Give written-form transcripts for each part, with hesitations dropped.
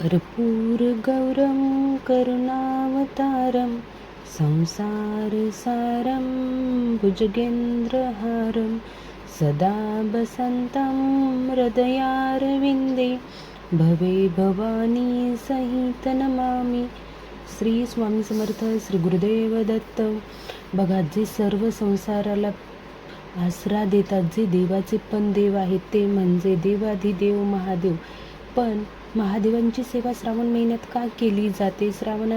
कर्पूरगौरं करुणावतारं संसारसारं भुजगेन्द्रहारं सदा वसन्तं हृदयारविन्दे भवे भवानी सहित नमामि. श्री स्वामी समर्थ. श्री गुरुदेव दत्त. बघा, जे सर्व संसाराला आसरा देतात, जे देवाचे पण देव आहेत, ते म्हणजे देवाधिदेव महादेव. पण महादेवांची सेवा श्रावण महिन्यात का केली जाते? श्रावण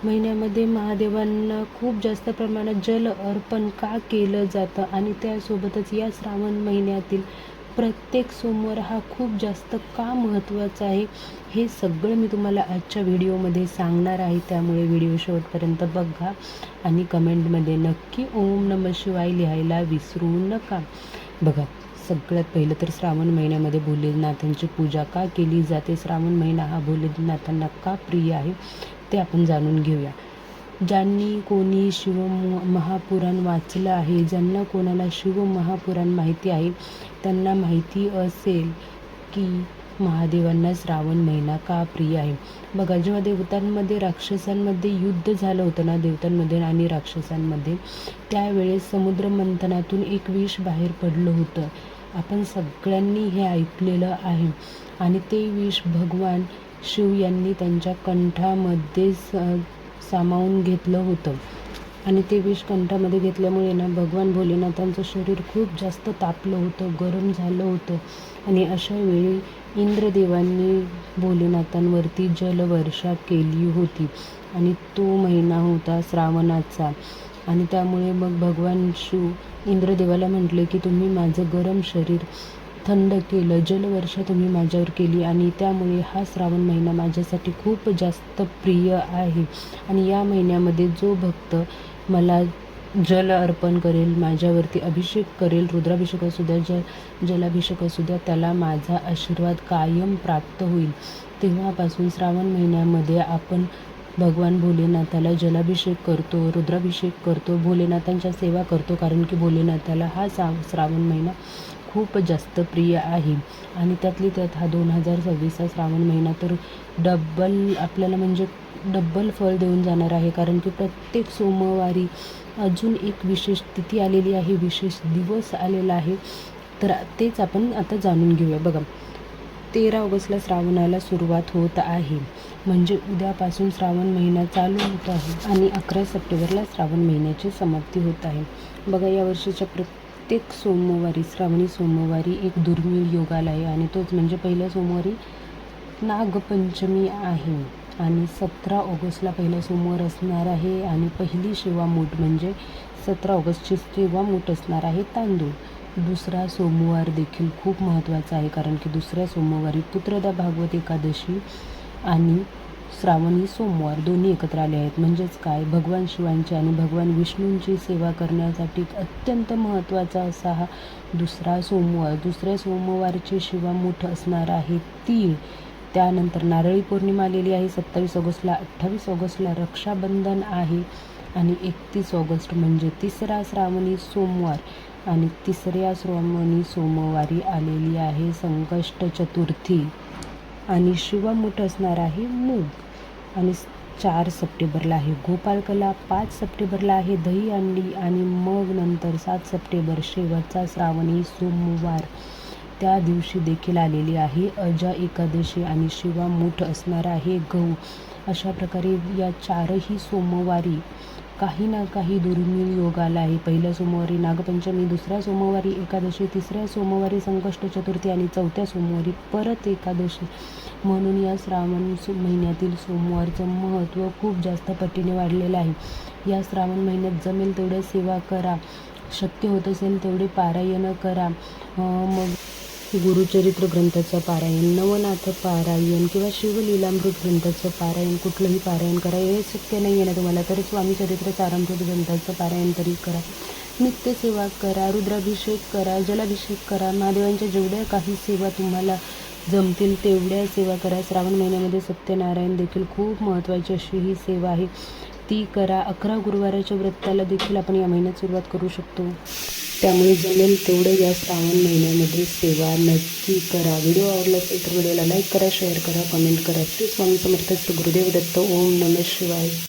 महिन्यामध्ये महादेवांना खूप जास्त प्रमाणात जल अर्पण का केलं जातं? आणि त्यासोबतच या श्रावण महिन्यातील प्रत्येक सोमवार हा खूप जास्त का महत्त्वाचा आहे, हे सगळं मी तुम्हाला आजच्या व्हिडिओमध्ये सांगणार आहे. त्यामुळे व्हिडिओ शेवटपर्यंत बघा आणि कमेंटमध्ये नक्की ओम नमः शिवाय लिहायला विसरू नका. बघा, सगळ्यात पहिलं तर श्रावण महिन्यामध्ये भोलेनाथांची पूजा का केली जाते? श्रावण महिना हा भोलेनाथांना का प्रिय आहे ते आपण जाणून घेऊया. ज्यांनी कोणी शिव महापुराण वाचलं आहे, ज्यांना कोणाला शिव महापुराण माहिती आहे, त्यांना माहिती असेल की महादेवांना श्रावण महिना का प्रिय आहे. बघा, जेव्हा देवतांमध्ये राक्षसांमध्ये युद्ध झालं होतं ना, देवतांमध्ये आणि राक्षसांमध्ये, त्यावेळेस समुद्र मंथनातून एक विष बाहेर पडलं होतं. आपण सगळ्यांनी हे ऐकलेलं आहे. आणि ते विष भगवान शिव यांनी त्यांच्या कंठामध्ये सामावून घेतलं होतं. आणि ते विष कंठामध्ये घेतल्यामुळे ना, भगवान भोलेनाथांचं शरीर खूप जास्त तापलं होतं, गरम झालं होतं. आणि अशा वेळी इंद्रदेवांनी भोलेनाथांवरती जलवर्षा केली होती. आणि तो महिना होता श्रावणाचा. आणि त्यामुळे मग भगवान शिव इंद्रदेवाला म्हटले की तुम्ही माझं गरम शरीर थंड केलं, जलवर्षा तुम्ही माझ्यावर केली, आणि त्यामुळे हा श्रावण महिना माझ्यासाठी खूप जास्त प्रिय आहे. आणि या महिन्यामध्ये जो भक्त मला जल अर्पण करेल, माझ्यावरती अभिषेक करेल, रुद्राभिषेक असू द्या, जलाभिषेक असू द्या, त्याला माझा आशीर्वाद कायम प्राप्त होईल. तेव्हापासून श्रावण महिन्यामध्ये आपण भगवान भोलेनाथाला जलाभिषेक करतो, रुद्राभिषेक करतो, भोलेनाथांच्या सेवा करतो, कारण की भोलेनाथाला हा श्रावण महिना खूप जास्त प्रिय आहे. आणि त्यातली त्यात हा 2026 श्रावण महिना तर आपल्याला डब्बल फळ देऊन जाणार आहे. कारण की प्रत्येक सोमवारी अजून एक विशेष तिथी आलेली आहे, विशेष दिवस आलेला आहे. तर तेच आपण आता जाणून घेऊया. बघा, 13 ऑगस्टला श्रावणाला सुरुवात होत आहे, म्हणजे उद्यापासून श्रावण महिना चालू होत आहे. आणि 11 सप्टेंबरला श्रावण महिन्याची समाप्ती होत आहे. बघा, या वर्षीच्या प्रत्येक सोमवारी, श्रावणी सोमवारी एक दुर्मिळ योग आला आहे. आणि तोच म्हणजे पहिल्या सोमवारी नागपंचमी आहे. आणि 17 ऑगस्टला पहिला सोमवार असणार आहे. आणि पहिली शिवामूठ म्हणजे 17 ऑगस्टची शिवामूठ असणार आहे तांदूळ. दुसरा सोमवार देखील खूप महत्त्वाचा आहे, कारण की दुसऱ्या सोमवारी पुत्रदा भागवत एकादशी आणि श्रावणी सोमवार दोन्ही एकत्र आले आहेत. म्हणजेच काय, भगवान शिवांची आणि भगवान विष्णूंची सेवा करण्यासाठी अत्यंत महत्त्वाचा असा हा दुसरा सोमवार. दुसऱ्या सोमवारची शिवामूठ असणार आहे तीळ. त्यानंतर नारळी पौर्णिमा आलेली आहे 27 ऑगस्टला. 28 ऑगस्टला रक्षाबंधन आहे. आणि 31 ऑगस्ट म्हणजे तिसरा श्रावणी सोमवार. आणि तिसऱ्या श्रावणी सोमवारी आलेली आहे संकष्ट चतुर्थी. आणि शिवामूठ असणार आहे मूग. आणि 4 सप्टेंबरला आहे गोपालकला. 5 सप्टेंबरला आहे दहीहंडी. आणि मग नंतर 7 सप्टेंबर शेवटचा श्रावणी सोमवार. त्या दिवशी देखील आलेली आहे अजा एकादशी आणि शिवामूठ असणार आहे गहू. अशा प्रकारे या 4ही सोमवारी काही ना काही दुर्मिळ योग आला आहे. पहिल्या सोमवारी नागपंचमी, दुसऱ्या सोमवारी एकादशी, तिसऱ्या सोमवारी संकष्ट चतुर्थी आणि चौथ्या सोमवारी परत एकादशी. म्हणून या श्रावण महिन्यातील सोमवारचं महत्त्व खूप जास्त पटीने वाढलेलं आहे. या श्रावण महिन्यात जमेल तेवढ्या सेवा करा, शक्य होत असेल तेवढे पारायण करा. मग गुरुचरित्र ग्रंथाचं पारायण, नवनाथ पारायण किंवा शिवलीलामृत ग्रंथाचं पारायण, कुठलंही पारायण करा. हे शक्य नाही आहे ना तुम्हाला, तर स्वामी चरित्र सारामृत ग्रंथाचं पारायण तरी करा. नित्यसेवा करा, रुद्राभिषेक करा, जलाभिषेक करा. महादेवांच्या जेवढ्या काही सेवा तुम्हाला जमतील तेवढ्या सेवा करा. श्रावण महिन्यामध्ये सत्यनारायण देखील खूप महत्त्वाची अशी ही सेवा आहे, ती करा. 11 गुरुवाराच्या व्रताला देखील आपण या महिन्यात सुरुवात करू शकतो. त्यामुळे जमेल तेवढं या श्रावण महिन्यामध्ये सेवा नक्की करा. व्हिडिओ आवडला असेल तर व्हिडिओला लाईक करा, शेअर करा, कमेंट करा. श्री स्वामी समर्थ, श्री गुरुदेव दत्त. ओम नमः शिवाय.